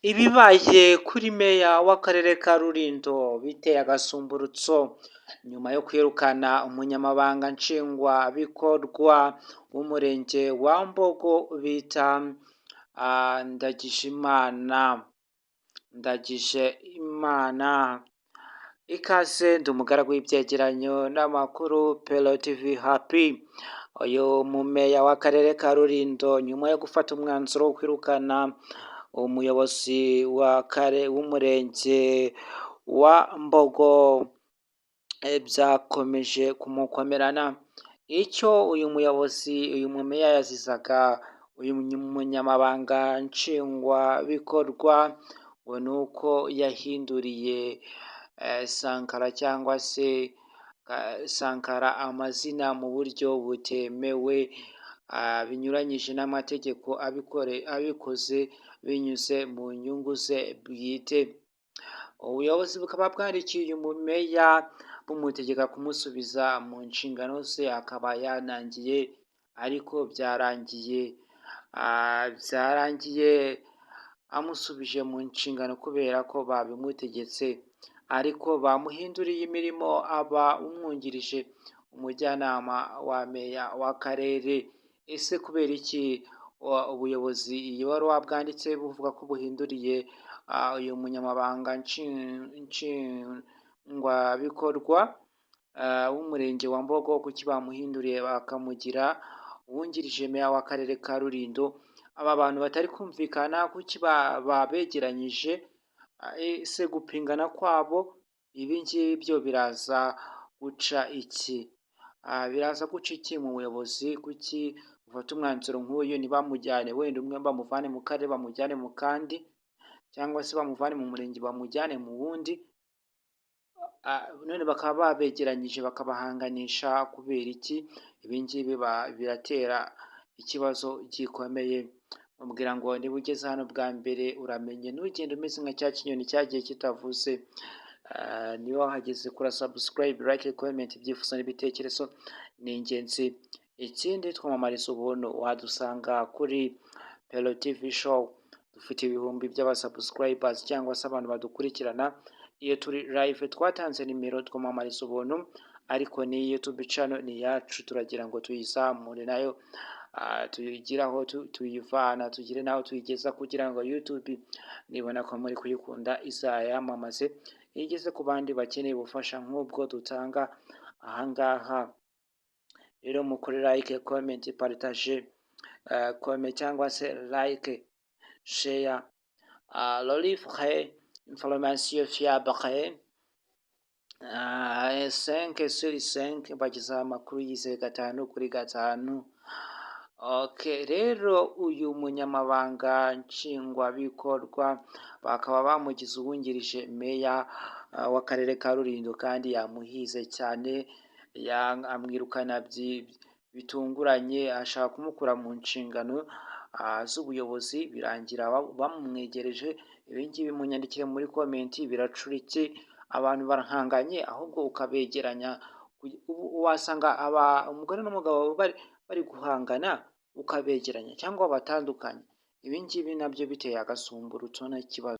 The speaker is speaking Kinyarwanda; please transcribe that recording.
Ibibaye kuri meya w'akarere ka Rulindo biteye agasumburutso nyuma yo kwirukana umunyamabanga nshingwabikorwa w'umurenge wa Mbogo bita Ndagijimana. Ikaze ndi umugaragu w'ibyegeranyo n'amakuru Pelo TV Happy. Uyu mumeya w'akarere ka Rulindo nyuma yo gufata umwanzuro wo kwirukana umuyobozi w'umurenge wa Mbogo byakomeje kumukomerana. Icyo uyu mumeya yazizaga uyu munyamabanga nshingwabikorwa ngo ni uko yahinduriye Sankara cyangwa se Sankara amazina mu buryo butemewe, binyuranyije n'amategeko, abikoze binyuze mu nyungu ze bwite. Ubuyobozi bukaba bwandikiye uyu mumeya bumutegeka kumusubiza mu nshingano ze, akaba yanangiye ariko byarangiye amusubije mu nshingano kubera ko babimutegetse, ariko bamuhinduriye imirimo aba umwungirije umujyanama wa meya w'akarere. Ese kubera iki ubuyobozi wari wabwanditse buvuga ko buhinduriye uyu munyamabanga nshingwabikorwa w'umurenge wa Mbogo, kuki bamuhinduriye bakamugira uwungirije meya w'akarere ka Rulindo? Aba bantu batari kumvikana kuki babegeranyije? Ese gupingana kwabo ibi ngibi byo biraza guca iki? Biraza guca iki mu buyobozi? Kuki ufata umwanzuro nk'uyu ntibamujyane, wenda umwe bamuvane mu karere bamujyane mu kandi, cyangwa se bamuvane mu murenge bamujyane mu wundi, none bakaba babegeranyije bakabahanganisha kubera iki? Ibi ngibi biratera ikibazo gikomeye. Mubwira ngo niba ugeze hano bwa mbere uramenye, ntugende umeze nka cya kinyoni cyagiye kitavuze. Niba wahageze kora subscribe, like, comment, ibyifuzo n'ibitekerezo ni ingenzi. Ikindi twamamariza ubuntu, wadusanga kuri Pelo TV Show. Dufite ibihumbi by'abasubscribers cyangwa se abantu badukurikirana. Iyo turi live twatanze nimero twamamariza ubuntu, ariko ni YouTube channel ni yacu, turagira ngo tuyizamure nayo, tuyigira aho tuyivana, tugire naho tuyigeza, kugira ngo YouTube nibona ko muri kuyikunda izayamamaze, igeze ku bandi bakeneye ubufasha nk'ubwo dutanga ahangaha. Rero mukore like, comment, partage, comment cyangwa se like, share, lolifre information fiable, 5/5 bagezaho amakuru yizewe 5/5. Okay, rero uyu munyamabanga nshingwabikorwa bakaba bamugize uwungirije meya w'akarere ka Rulindo, kandi yamuhize cyane, amwirukana bitunguranye, ashaka kumukura mu nshingano z'ubuyobozi, birangira bamumwegereje. Ibi ngibi munyandikire muri comment, biracuritse, abantu barahanganye, ahubwo ukabegeranya. Wasanga umugore n'umugabo bari guhangana ukabegeranya cyangwa batandukanye. Ibi ngibi nabyo biteye agasumburutso n'ikibazo.